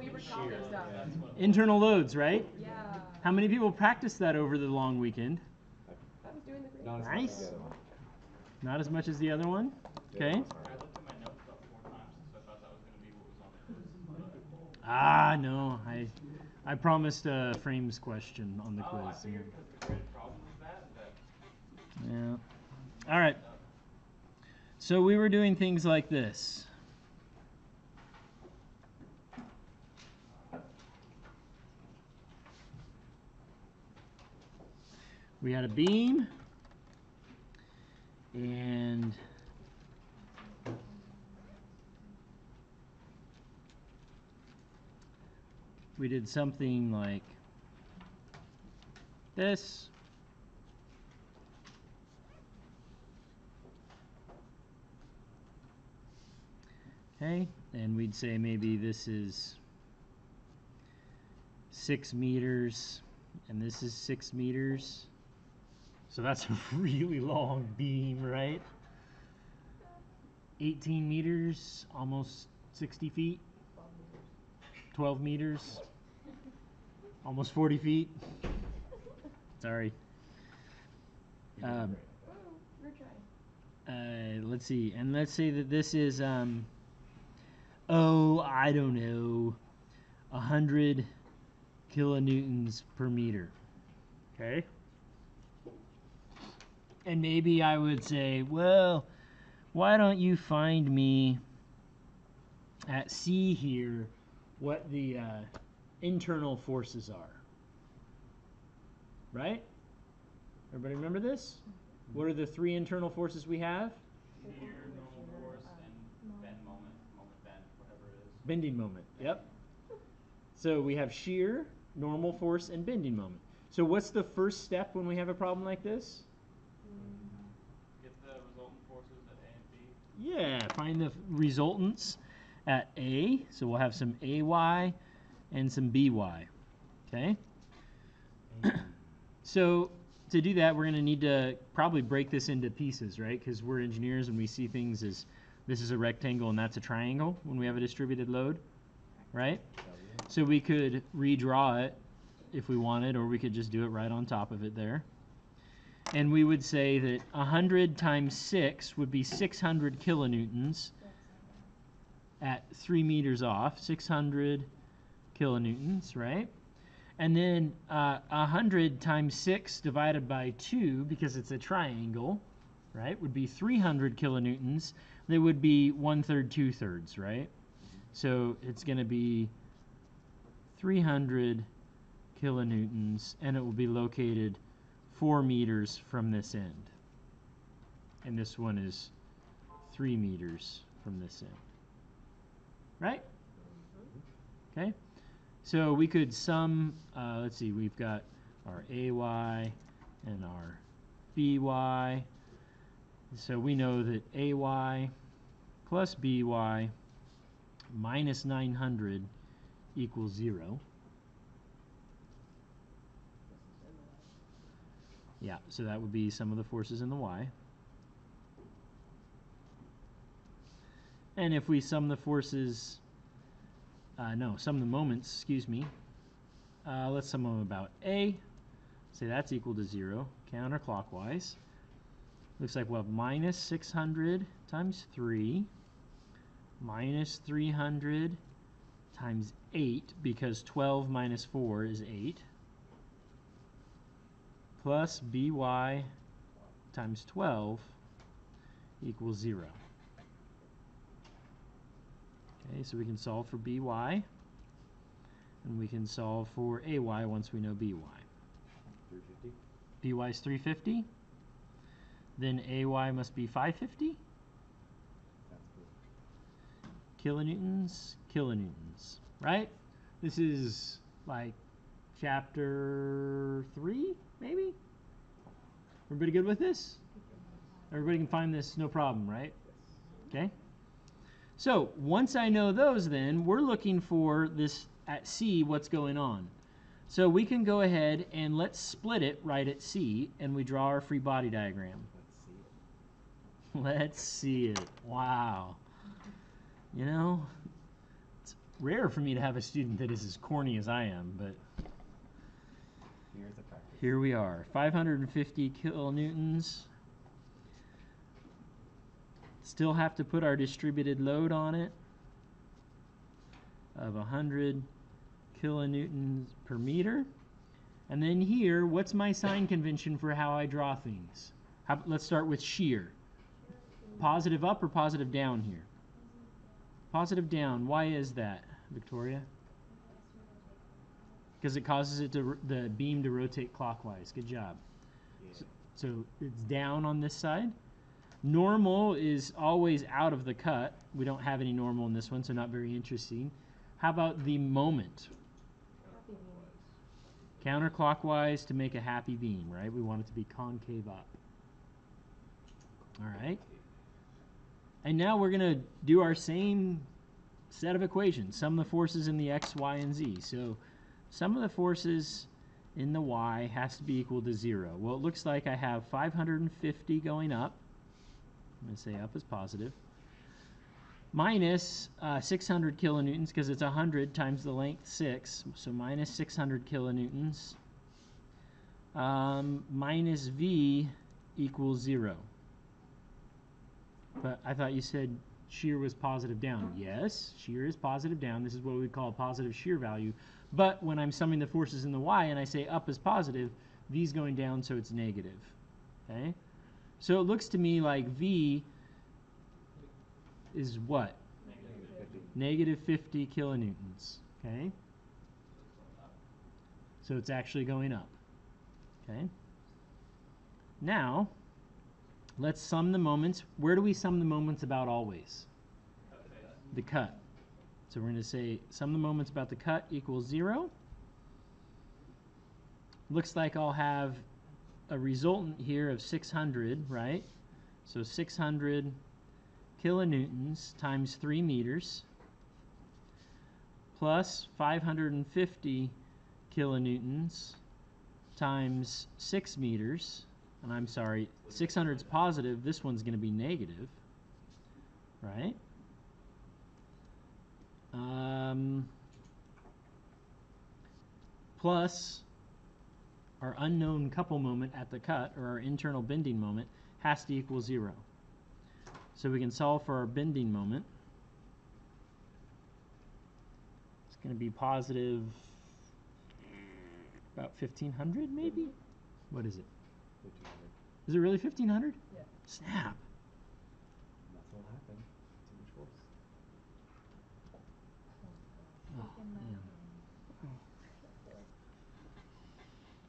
we were talking stuff. Internal loads, right? Yeah. How many people practiced that over the long weekend? I was doing the grade. Nice. Not as much as the other one? Okay. I looked at my notes about 4 times because I thought that was going to be what was on the quiz. Ah, no. I promised a frames question on the quiz. I figured because the grid problem was that. Yeah. All right. So we were doing things like this. We had a beam, and we did something like this. Okay, and we'd say maybe this is 6 meters, and this is 6 meters. So that's a really long beam, right? 18 meters, almost 60 feet. 12 meters, almost 40 feet. Sorry. Let's see, and let's say that this is, I don't know, 100 kilonewtons per meter. Okay? And maybe I would say, well, why don't you find me at C here what the internal forces are? Right? Everybody remember this? What are the 3 internal forces we have? Shear, normal force, and bend moment bend, whatever it is. Bending moment, yep. So we have shear, normal force, and bending moment. So what's the first step when we have a problem like this? Get the resultant forces at A and B. Yeah, find the resultants at A. So we'll have some AY and some BY. Okay? So to do that, we're going to need to probably break this into pieces, right? Because we're engineers and we see things as this is a rectangle and that's a triangle when we have a distributed load, right? So we could redraw it if we wanted, or we could just do it right on top of it there. And we would say that 100 times 6 would be 600 kilonewtons at 3 meters off, 600 kilonewtons, right? And then 100 times 6 divided by 2, because it's a triangle, right, would be 300 kilonewtons. That would be 1/3, 2/3, right? So it's going to be 300 kilonewtons, and it will be located 4 meters from this end. And this one is 3 meters from this end. Right? Okay? So we could sum, let's see, we've got our AY and our BY. So we know that AY plus BY minus 900 equals 0. Yeah, so that would be some of the forces in the Y. And if we sum the forces, sum the moments, excuse me, let's sum them about A. Say that's equal to 0, counterclockwise. Looks like we'll have minus 600 times 3, minus 300 times 8, because 12 minus 4 is 8, plus BY times 12 equals 0. Okay, so we can solve for BY, and we can solve for AY once we know BY. 350. BY is 350. Then AY must be 550. Kilonewtons, kilonewtons, right? This is like chapter 3, maybe? Everybody good with this? Everybody can find this, no problem, right? Okay. So once I know those, then we're looking for this at C, what's going on. So we can go ahead and let's split it right at C, and we draw our free body diagram. Let's see it. Wow. You know, it's rare for me to have a student that is as corny as I am, but Here's the practice. here we are. 550 kilonewtons. Still have to put our distributed load on it of 100 kilonewtons per meter. And then here, what's my sign convention for how I draw things? Let's start with shear. Positive up or positive down here? Positive down. Why is that, Victoria? Because it causes it to the beam to rotate clockwise. Good job. Yeah. So it's down on this side. Normal is always out of the cut. We don't have any normal in this one, so not very interesting. How about the moment? Happy beam. Counterclockwise to make a happy beam, right? We want it to be concave up. All right. And now we're going to do our same set of equations. Sum the forces in the x, y, and z. So sum of the forces in the y has to be equal to 0. Well, it looks like I have 550 going up. I'm going to say up is positive. Minus 600 kilonewtons, because it's 100 times the length 6. So minus 600 kilonewtons. Minus v equals 0. But I thought you said shear was positive down. Yes, shear is positive down. This is what we call a positive shear value. But when I'm summing the forces in the y and I say up is positive, v is going down, so it's negative. Okay? So it looks to me like v is what? Negative 50 kilonewtons. Okay? So it's actually going up. Okay? Now, let's sum the moments. Where do we sum the moments about always? The cut. So we're going to say sum the moments about the cut equals 0. Looks like I'll have a resultant here of 600, right? So 600 kilonewtons times 3 meters plus 550 kilonewtons times 6 meters. And I'm sorry, 600 is positive. This one's going to be negative, right? Plus our unknown couple moment at the cut, or our internal bending moment, has to equal 0. So we can solve for our bending moment. It's going to be positive about 1500 maybe? What is it? 1500. Is it really 1500? Yeah. Snap. That's what happened. Too much force. Oh, man.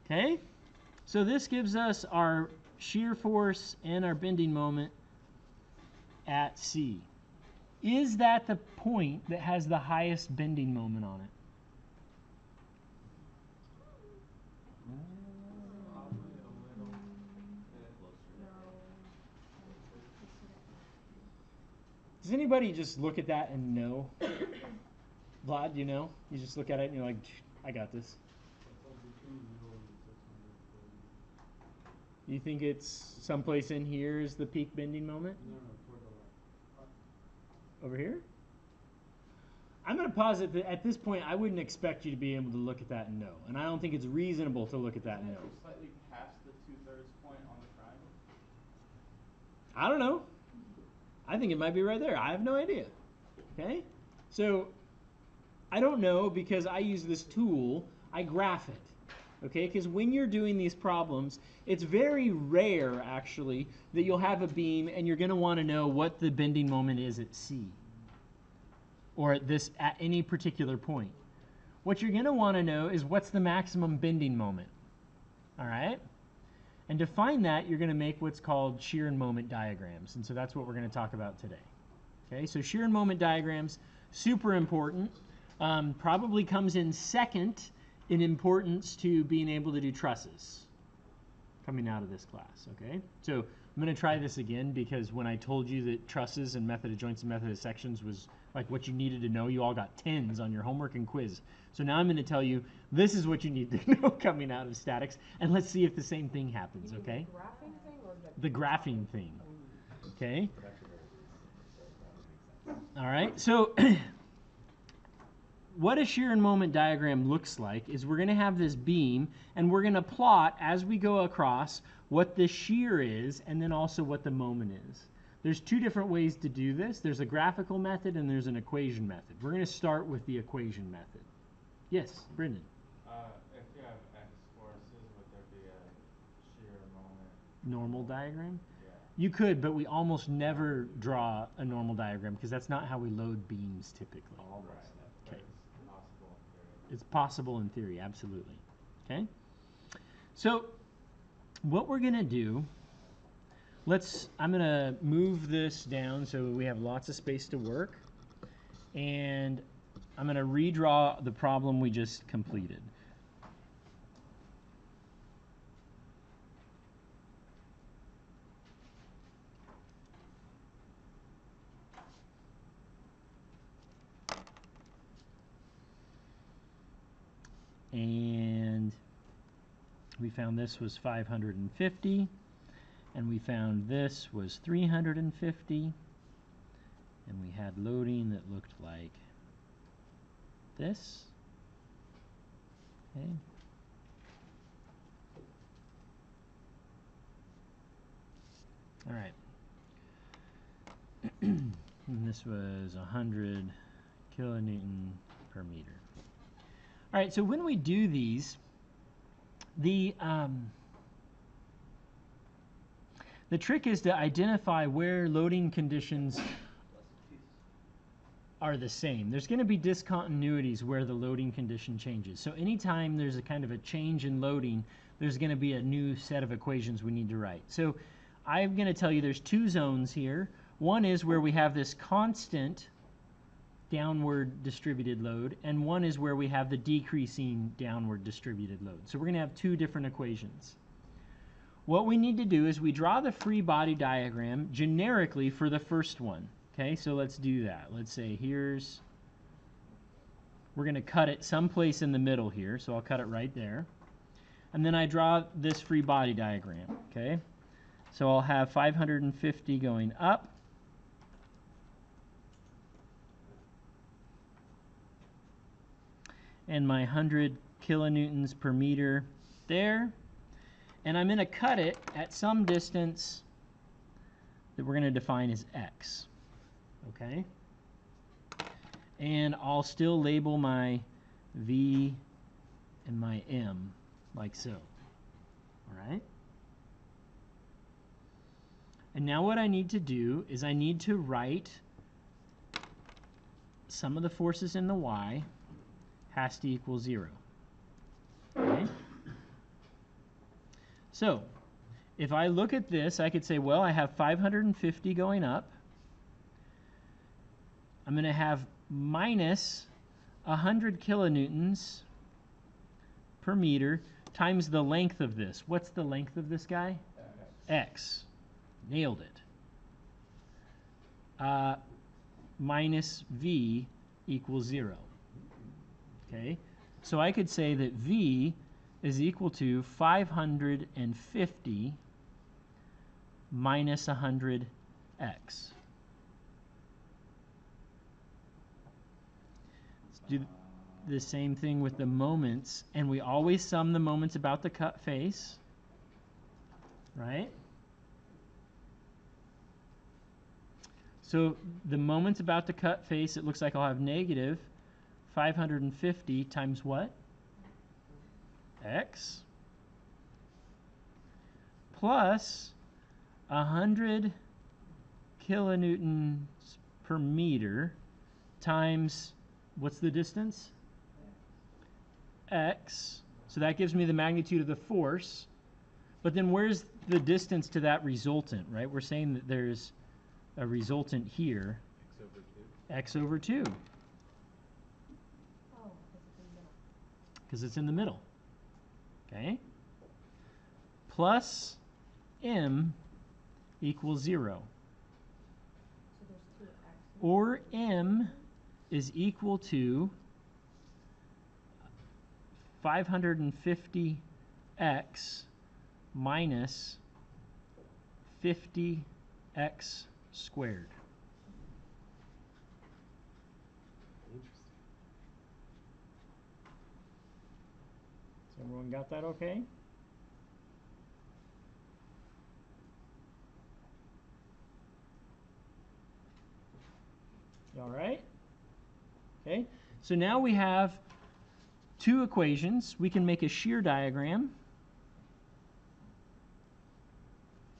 Okay, so this gives us our shear force and our bending moment at C. Is that the point that has the highest bending moment on it? Does anybody just look at that and know? Vlad, you know? You just look at it and you're like, I got this. You think it's someplace in here is the peak bending moment? Over here? I'm going to posit that at this point I wouldn't expect you to be able to look at that and know. And I don't think it's reasonable to look at that and know. Slightly past the 2/3 point on the triangle. I don't know. I think it might be right there. I have no idea. Okay? So I don't know because I use this tool. I graph it. Okay? Because when you're doing these problems, it's very rare actually that you'll have a beam and you're going to want to know what the bending moment is at C or at any particular point. What you're going to want to know is what's the maximum bending moment. All right? And to find that, you're going to make what's called shear and moment diagrams. And so that's what we're going to talk about today. Okay, so shear and moment diagrams, super important. Probably comes in second in importance to being able to do trusses coming out of this class. Okay, so I'm going to try this again because when I told you that trusses and method of joints and method of sections was like what you needed to know, you all got 10s on your homework and quiz. So now I'm going to tell you this is what you need to know coming out of statics, and let's see if the same thing happens, You mean okay? The graphing thing or The graphing thing, okay? But actually, that makes sense. All right, so what a shear and moment diagram looks like is we're going to have this beam, and we're going to plot as we go across what the shear is and then also what the moment is. There's two different ways to do this. There's a graphical method and there's an equation method. We're going to start with the equation method. Yes, Brendan. If you have X forces, would there be a shear moment? Normal diagram? Yeah. You could, but we almost never draw a normal diagram because that's not how we load beams typically. Right. But Okay. it's possible in theory. It's possible in theory, absolutely. Okay? So what we're going to do, I'm going to move this down so we have lots of space to work. And I'm going to redraw the problem we just completed. And we found this was 550, and we found this was 350, and we had loading that looked like this. Okay. All right. And this was 100 kilonewton per meter. All right, so when we do these, the trick is to identify where loading conditions are the same. There's going to be discontinuities where the loading condition changes. So anytime there's a kind of a change in loading, there's going to be a new set of equations we need to write. So I'm going to tell you there's two zones here. One is where we have this constant downward distributed load, and one is where we have the decreasing downward distributed load. So we're going to have two different equations. What we need to do is we draw the free body diagram generically for the first one. Okay, so let's do that. Let's say we're going to cut it someplace in the middle here, so I'll cut it right there. And then I draw this free body diagram. Okay, so I'll have 550 going up. And my 100 kilonewtons per meter there. And I'm going to cut it at some distance that we're going to define as x. Okay? And I'll still label my V and my M like so. All right? And now what I need to do is I need to write sum of the forces in the y has to equal 0. Okay? So, if I look at this, I could say, well, I have 550 going up. I'm going to have minus 100 kilonewtons per meter times the length of this. What's the length of this guy? X. Nailed it. Minus V equals 0. Okay, so I could say that V is equal to 550 minus 100x. Let's do the same thing with the moments, and we always sum the moments about the cut face, right? So the moments about the cut face, it looks like I'll have negative 550 times what? X plus 100 kilonewtons per meter times, what's the distance? X. So that gives me the magnitude of the force. But then where's the distance to that resultant, right? We're saying that there's a resultant here. X over 2. Because it's in the middle. Okay? Plus M equals 0. So there's 2x. Or M is equal to 550x minus 50x squared. Interesting. Everyone got that okay? All right? Okay, so now we have two equations. We can make a shear diagram.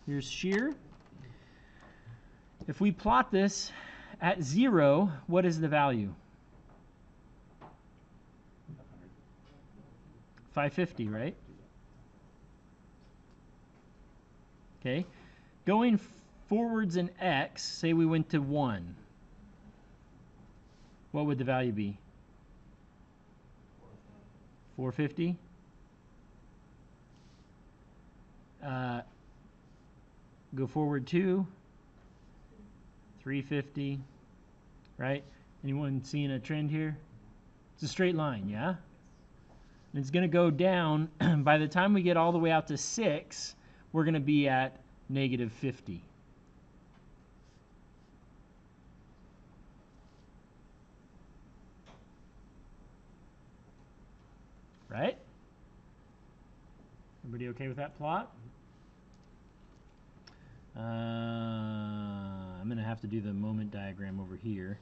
Here's shear. If we plot this at 0, what is the value? 550, right? Okay. Going forwards in x, say we went to 1. What would the value be? 450? Go forward 2. 350. Right? Anyone seeing a trend here? It's a straight line, yeah? And it's going to go down. By the time we get all the way out to 6, we're going to be at negative 50. Right? Everybody okay with that plot? I'm going to have to do the moment diagram over here.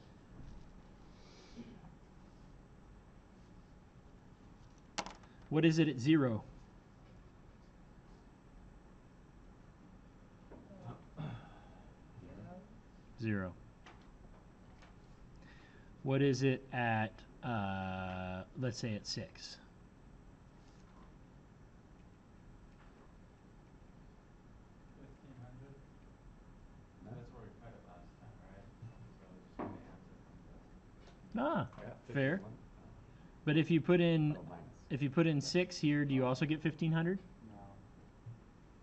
What is it at 0? Zero. What is it at, let's say at 6? 1500. That's where we cut it last time, right? So it's just the answer comes up. Ah, fair. But if you put in 6 here, do you also get 1500? No.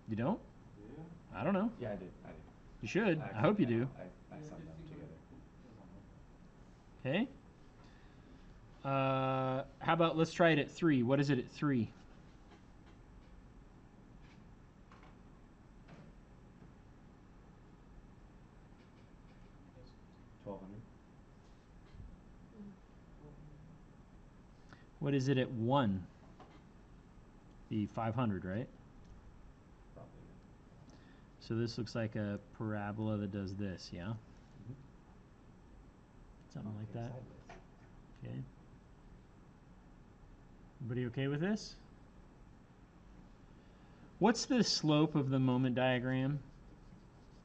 You don't? Do you? I don't know. Yeah, I did. You should. I Actually, hope you yeah, do. I summed them together. Okay. How about let's try it at 3. What is it at 3? Yes. 1200. What is it at 1? The 500, right? Probably. So this looks like a parabola that does this, yeah? Mm-hmm. Something like that. Sideways. Okay. Everybody okay with this? What's the slope of the moment diagram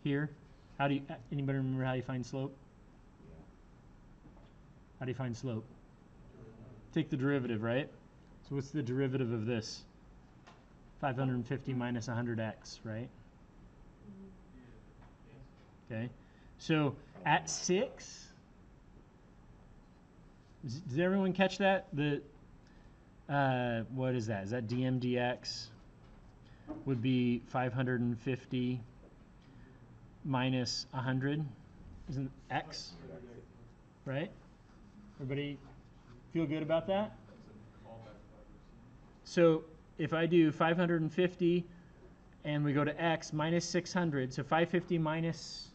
here? How do you, anybody remember how you find slope? Yeah. How do you find slope? Take the derivative, right? So what's the derivative of this? 550 minus 100x, right? Yes. Okay. So at 6, does everyone catch that? The what is that? Is that dm dx would be 550 minus 100, isn't x, right? Everybody feel good about that? So if I do 550 and we go to x minus 600, so 550 minus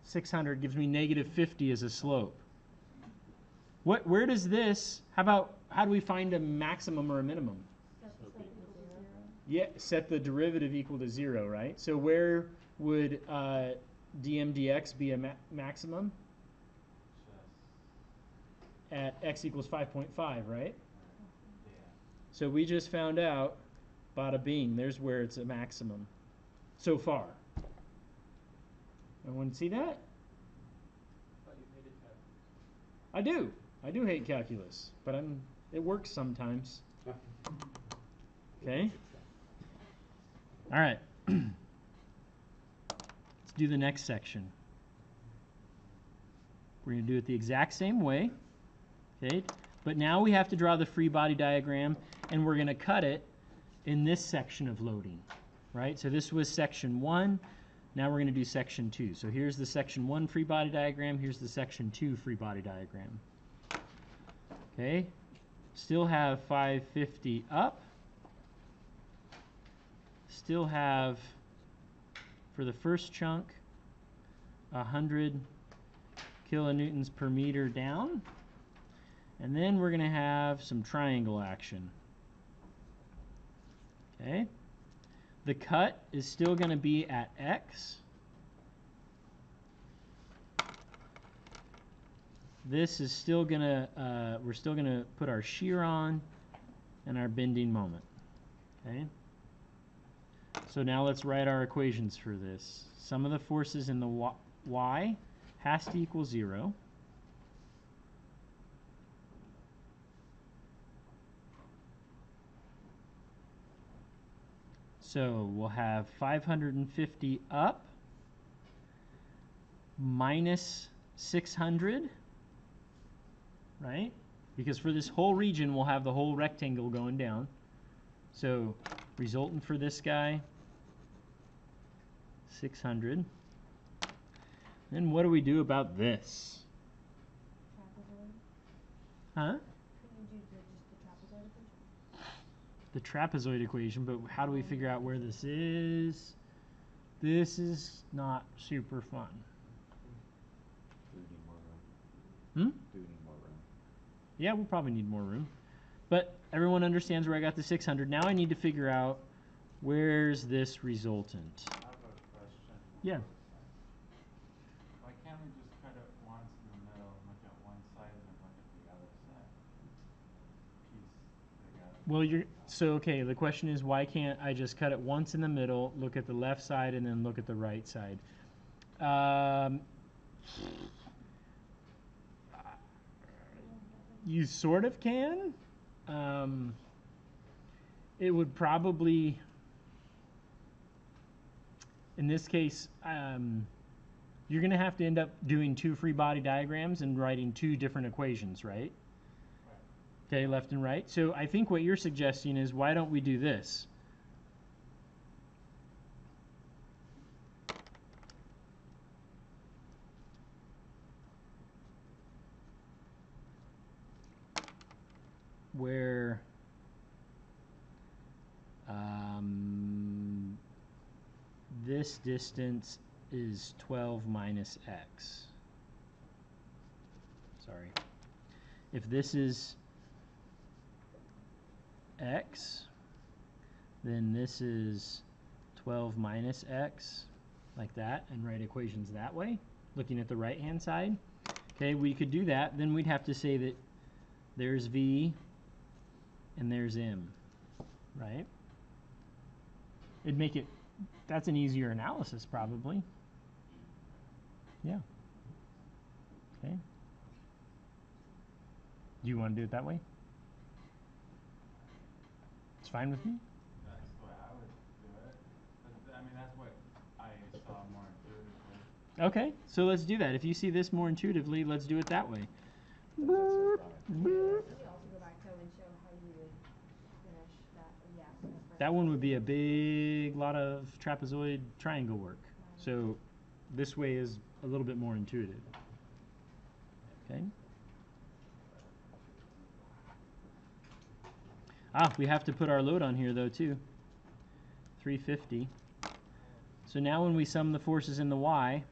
600 gives me negative 50 as a slope. Where does this, how do we find a maximum or a minimum? Yeah, set the derivative equal to 0, right? So where would dm dx be a maximum? At x equals 5.5, right? Yeah. So we just found out, bada bing, there's where it's a maximum. So far. Everyone see that? But you hated calculus. I do. I do hate calculus, but it works sometimes. Okay? All right. Let's do the next section. We're going to do it the exact same way. Okay? But now we have to draw the free body diagram, and we're going to cut it in this section of loading. Right? So this was section 1. Now we're going to do section 2. So here's the section 1 free body diagram. Here's the section 2 free body diagram. Okay? Still have 550 up. Still have, for the first chunk, 100 kilonewtons per meter down. And then we're going to have some triangle action. Okay. The cut is still going to be at x. This is still going to, we're still going to put our shear on and our bending moment. Okay. So now let's write our equations for this. Sum of the forces in the y has to equal 0. So we'll have 550 up minus 600, right? Because for this whole region, we'll have the whole rectangle going down. So resultant for this guy, 600. Then what do we do about this? Trapezoid? Huh? Couldn't you do just the trapezoid equation? The trapezoid equation, but how do we figure out where this is? This is not super fun. Do we need more room? Hmm? Do we need more room? Yeah, we'll probably need more room. But everyone understands where I got the 600. Now I need to figure out where's this resultant. I have a question. Yeah. Why can't we just cut it once in the middle and look at one side and then look at the other side? Piece together. Well, okay, the question is why can't I just cut it once in the middle, look at the left side, and then look at the right side? You sort of can. It would probably, in this case, you're going to have to end up doing 2 free body diagrams and writing 2 different equations, right? Right. Okay, left and right. So I think what you're suggesting is why don't we do this? Where this distance is 12 minus x. Sorry. If this is x, then this is 12 minus x, like that, and write equations that way, looking at the right-hand side. Okay, we could do that. Then we'd have to say that there's v and there's m, right? It'd make it, that's an easier analysis probably. Yeah. Okay. Do you want to do it that way? It's fine with me? That's the way I would do it. But, I mean, that's what I saw more intuitively. Okay, so let's do that. If you see this more intuitively, let's do it that way. That's also fine. Can you also go back though and show how you would finish that? Yeah. So That one would be a big lot of trapezoid triangle work. So this way is a little bit more intuitive. Okay. We have to put our load on here though too. 350. So now when we sum the forces in the y,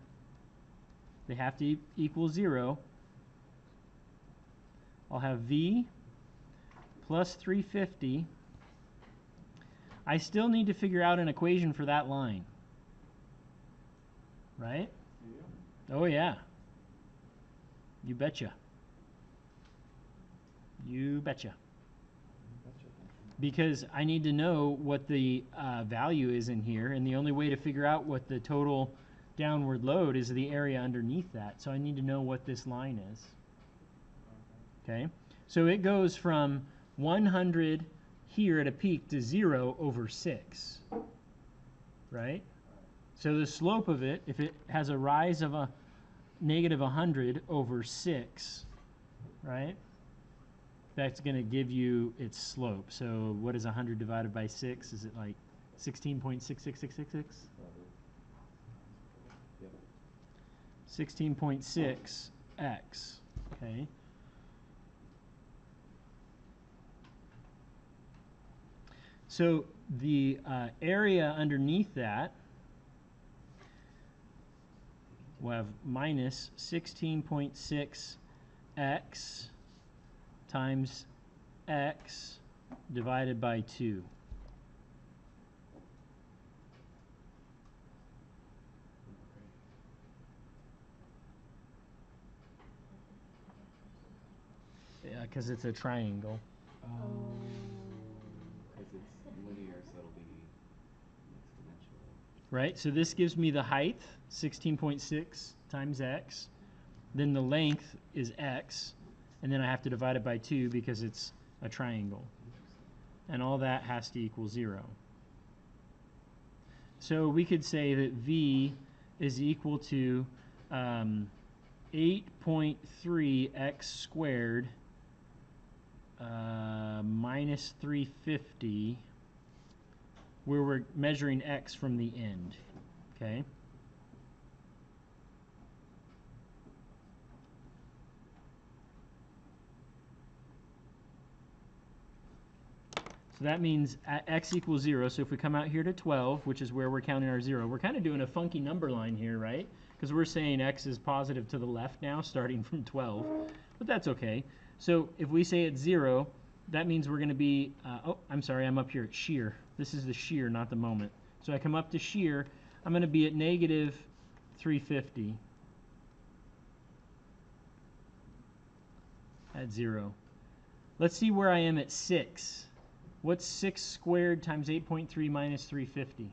they have to equal 0. I'll have v plus 350. I still need to figure out an equation for that line. Right? Oh yeah. You betcha. You betcha. Because I need to know what the value is in here, and the only way to figure out what the total downward load is the area underneath that. So I need to know what this line is. Okay? So it goes from 100 here at a peak to 0 over 6. Right? So the slope of it, if it has a rise of a negative 100 over 6, right? That's going to give you its slope. So what is 100 divided by 6? Is it like 16.66666? Yep. 16.6x. Okay. So the area underneath that, we'll have minus 16.6x times x divided by 2. because it's a triangle. Oh. Because it's linear, so it'll be exponential. Right? So this gives me the height, 16.6 times x. Then the length is x. And then I have to divide it by 2 because it's a triangle. And all that has to equal 0. So we could say that v is equal to 8.3 x squared minus 350, where we're measuring x from the end. Okay? So that means at x equals 0, so if we come out here to 12, which is where we're counting our 0, we're kind of doing a funky number line here, right? Because we're saying x is positive to the left now, starting from 12. But that's okay. So if we say it's 0, that means we're going to be, oh, I'm sorry, I'm up here at shear. This is the shear, not the moment. So I come up to shear, I'm going to be at negative 350 at 0. Let's see where I am at 6. What's 6 squared times 8.3 minus 350?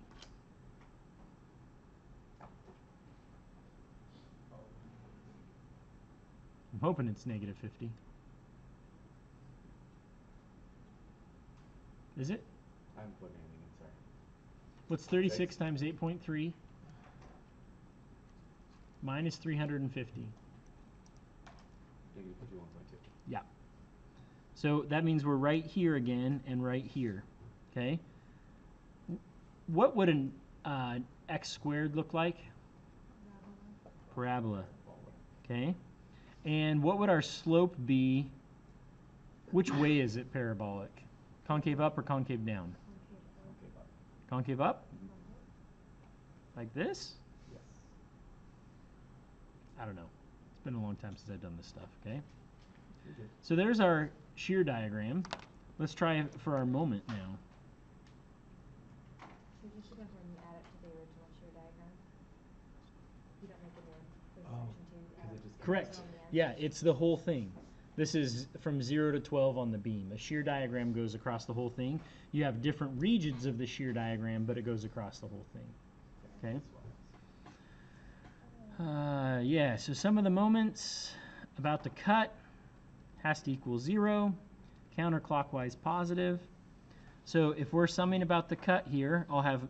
I'm hoping it's negative 50. Is it? I'm plugging anything in, sorry. What's 36 times 8.3 minus 350? Negative 51.2. Yeah. So that means we're right here again and right here. Okay? What would an x squared look like? Parabola. Okay? And what would our slope be? Which way is it parabolic? Concave up or concave down? Concave up. Concave up? Mm-hmm. Like this? Yes. I don't know. It's been a long time since I've done this stuff, okay? You're good. So there's our shear diagram. Let's try it for our moment now. So you should have when you add it to the original shear diagram. You don't make it in for Oh, section 2. 'cause it just Correct. on the end. Yeah, it's the whole thing. This is from 0 to 12 on the beam. A shear diagram goes across the whole thing. You have different regions of the shear diagram, but it goes across the whole thing. Okay? Yeah, so some of the moments about the cut has to equal 0, counterclockwise positive. So if we're summing about the cut here, I'll have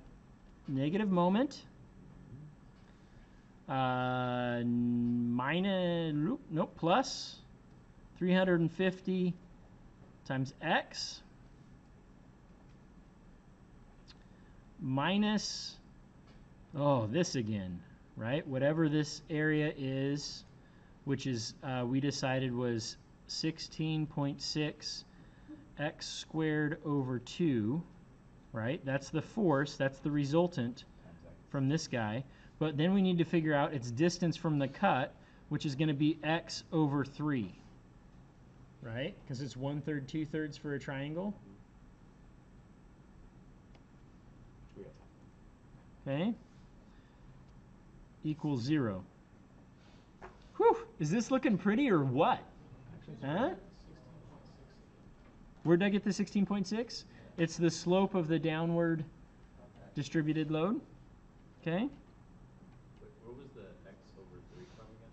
negative moment, plus 350 times x minus, this again, right? Whatever this area is, which is, we decided was 16.6 x squared over 2, right? That's the force, that's the resultant from this guy. But then we need to figure out its distance from the cut, which is going to be x over 3, right? Because it's 1/3, 2/3 for a triangle. Okay? Equals 0. Whew! Is this looking pretty or what? Huh? Where'd I get the 16.6? It's the slope of the downward distributed load. Okay? Where was the x over 3 from again?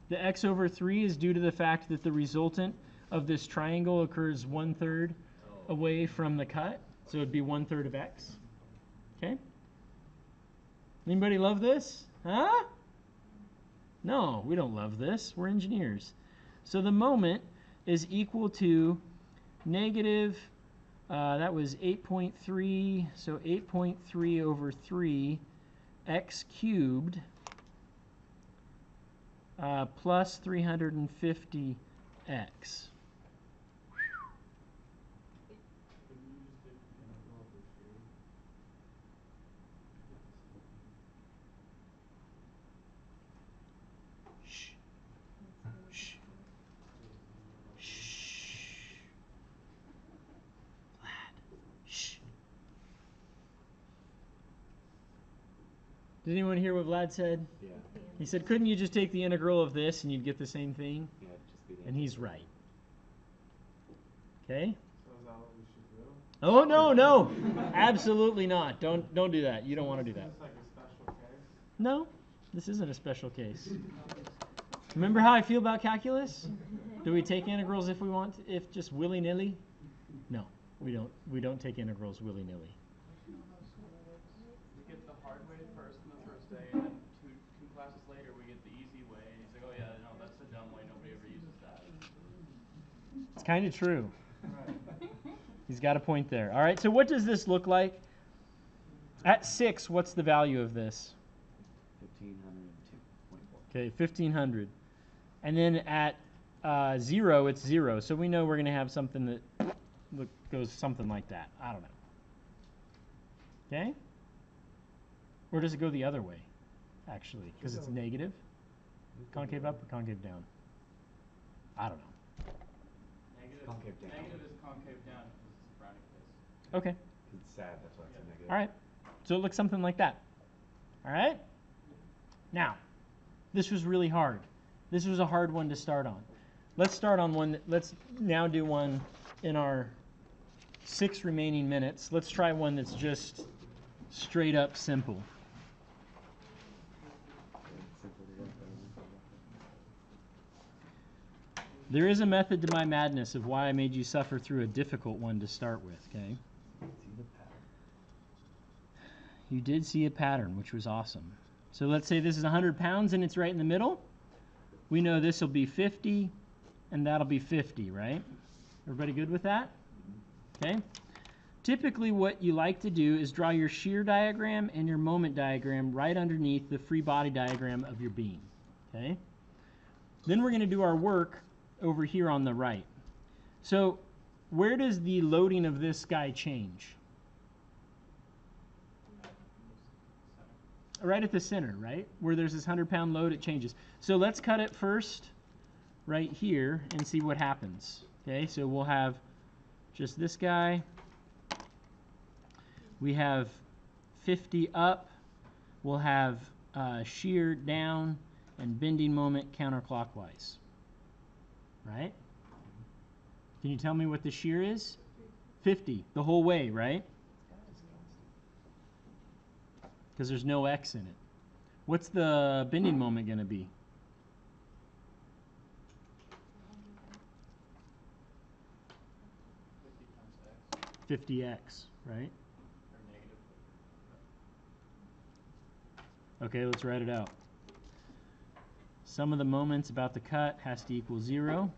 The x over 3 is due to the fact that the resultant of this triangle occurs 1/3 away from the cut. So it'd be 1/3 of x. Okay? Anybody love this? Huh? No, we don't love this. We're engineers. So the moment is equal to negative, that was 8.3, so 8.3 over 3 x cubed plus 350 x. Shh. Shh. Shh. Vlad. Shh. Did anyone hear what Vlad said? Yeah. He said, couldn't you just take the integral of this and you'd get the same thing? Yeah, it'd just be the And he's right. Okay? So is that what we should do? Oh, no, no. Absolutely not. Don't do that. You don't want to do that. Is this like a special case? No, this isn't a special case. Remember how I feel about calculus? Do we take integrals if we want, if just willy-nilly? No, we don't. We don't take integrals willy-nilly. We get the hard way first in the first day, and then two classes later we get the easy way. And he's like, oh yeah, no, that's the dumb way. Nobody ever uses that. It's kind of true. Right. He's got a point there. All right, so what does this look like? At 6, what's the value of this? 1502.4. Okay, 1500. And then at 0, it's 0. So we know we're going to have something that goes something like that. I don't know. Okay? Or does it go the other way, actually? Because it's negative? Concave up or concave down? I don't know. Negative, Concave down. negative is concave down because it's a Brownian case. Okay. It's sad, that's why it's a negative. All right. So it looks something like that. All right? Now, this was really hard. This was a hard one to start on. Let's start on one. Let's now do one in our 6 remaining minutes. Let's try one that's just straight up simple. There is a method to my madness of why I made you suffer through a difficult one to start with, okay? See the pattern. You did see a pattern, which was awesome. So let's say this is 100 pounds and it's right in the middle. We know this will be 50 and that'll be 50, right? Everybody good with that? Okay. Typically what you like to do is draw your shear diagram and your moment diagram right underneath the free body diagram of your beam. Okay. Then we're going to do our work over here on the right. So where does the loading of this guy change? Right at the center, right? Where there's this 100-pound load, it changes. So let's cut it first right here and see what happens. Okay, so we'll have just this guy. We have 50 up. We'll have shear down and bending moment counterclockwise. Right? Can you tell me what the shear is? 50 the whole way, right? Because there's no x in it. What's the bending moment going to be? 50 times x. 50x, right? Or negative. Okay, let's write it out. Sum of the moments about the cut has to equal 0.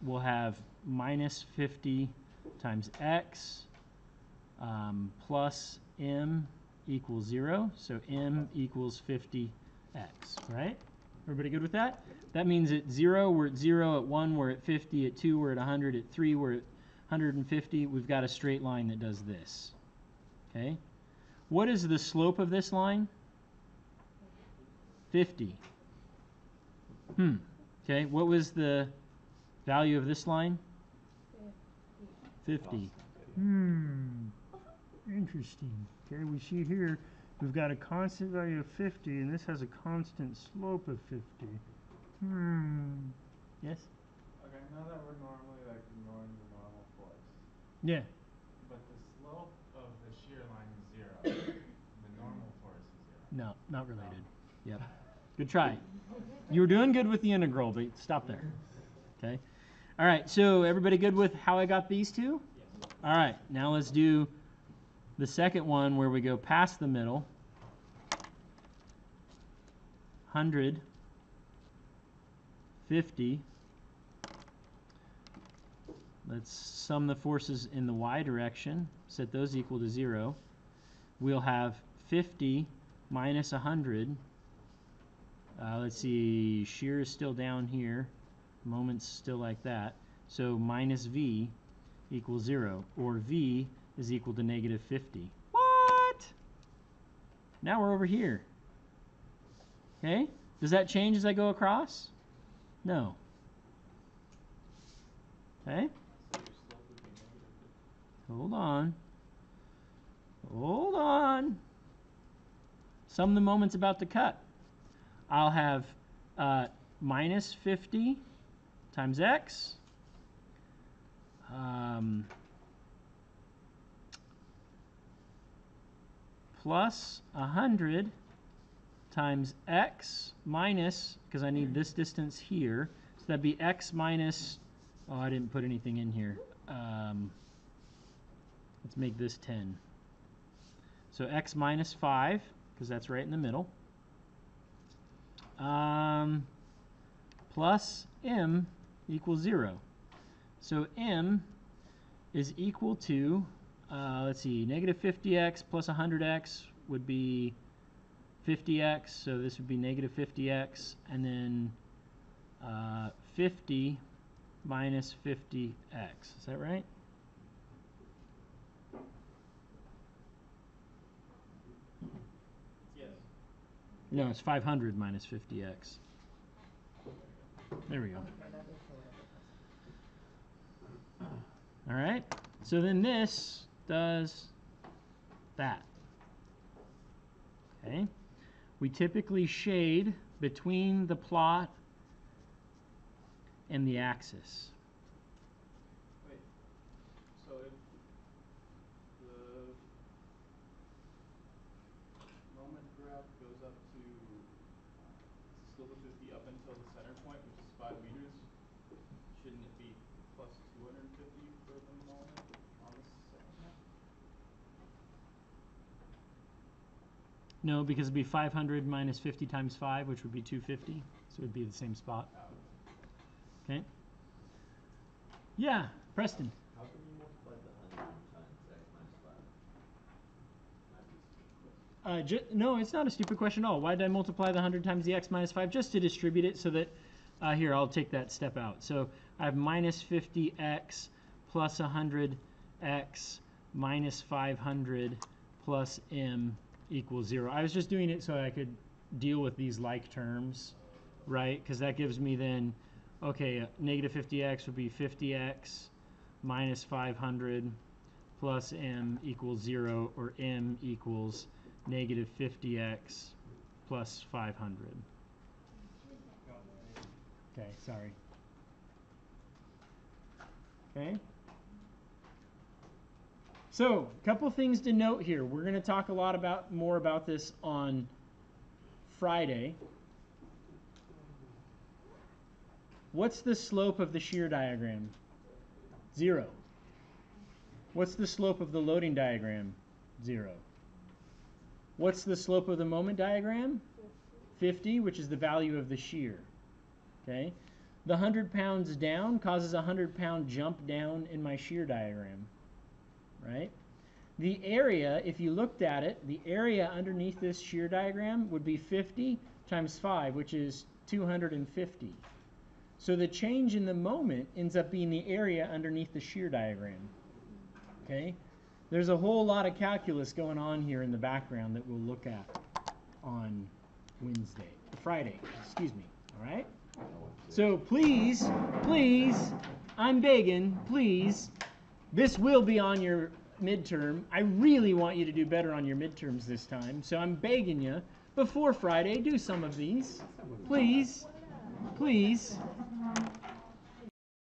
We'll have minus 50 times x plus m equals 0. So m equals 50x, right? Everybody good with that? That means at 0, we're at 0. At 1, we're at 50. At 2, we're at 100. At 3, we're at 150. We've got a straight line that does this. Okay? What is the slope of this line? 50. Okay, what was the value of this line? 50. Interesting. Okay, we see here we've got a constant value of 50 and this has a constant slope of 50. Yes? Okay, now that we're normally like ignoring the normal force, Yeah. but the slope of the shear line is 0. The normal force is 0. No, not related. Yep. Good try. You were doing good with the integral, but stop there. Okay. All right, so everybody good with how I got these two? Yes. All right, now let's do the second one where we go past the middle. 100, 50. Let's sum the forces in the y direction, set those equal to 0. We'll have 50 minus 100. Let's see, shear is still down here, moment's still like that. So minus v equals 0, or v is equal to negative 50. What? Now we're over here. Okay? Does that change as I go across? No. Okay? So your slope would be negative 50. Hold on. Hold on. Sum the moments about to cut. I'll have minus 50 times x plus 100 times x minus, because I need this distance here, so that'd be x minus, oh, I didn't put anything in here. Let's make this 10. So x minus 5, because that's right in the middle, plus m equals 0. So m is equal to, let's see, negative 50x plus 100x would be 50x, so this would be negative 50x, and then 50 minus 50x. Is that right? Yes. No, it's 500 minus 50x. There we go. All right, so then this does that. Okay, we typically shade between the plot and the axis. Wait. So if the moment graph goes up to slope of 50 up until the center point, which is 5 meters, shouldn't it be plus 250 for the moment on the second half? No, because it'd be 500 minus 50 times 5, which would be 250. So it'd be the same spot. Okay. Yeah, Preston. How come you multiplied the 100 times x minus 5? Might be a stupid question. No, it's not a stupid question at all. Why did I multiply the 100 times the x minus 5? Just to distribute it so that, here, I'll take that step out. So I have minus 50x plus 100x minus 500 plus m equals 0. I was just doing it so I could deal with these like terms, right? Because that gives me then, okay, negative 50x would be 50x minus 500 plus m equals 0, or m equals negative 50x plus 500. Okay, sorry. Okay. So, a couple things to note here. We're going to talk a lot more about this on Friday. What's the slope of the shear diagram? 0. What's the slope of the loading diagram? 0. What's the slope of the moment diagram? 50, which is the value of the shear. Okay. The 100 pounds down causes a 100-pound jump down in my shear diagram. Right? The area, if you looked at it, the area underneath this shear diagram would be 50 times 5, which is 250. So the change in the moment ends up being the area underneath the shear diagram. Okay? There's a whole lot of calculus going on here in the background that we'll look at on Friday, excuse me. All right? So please, I'm begging, please, this will be on your midterm. I really want you to do better on your midterms this time. So I'm begging you, before Friday, do some of these. Please, please.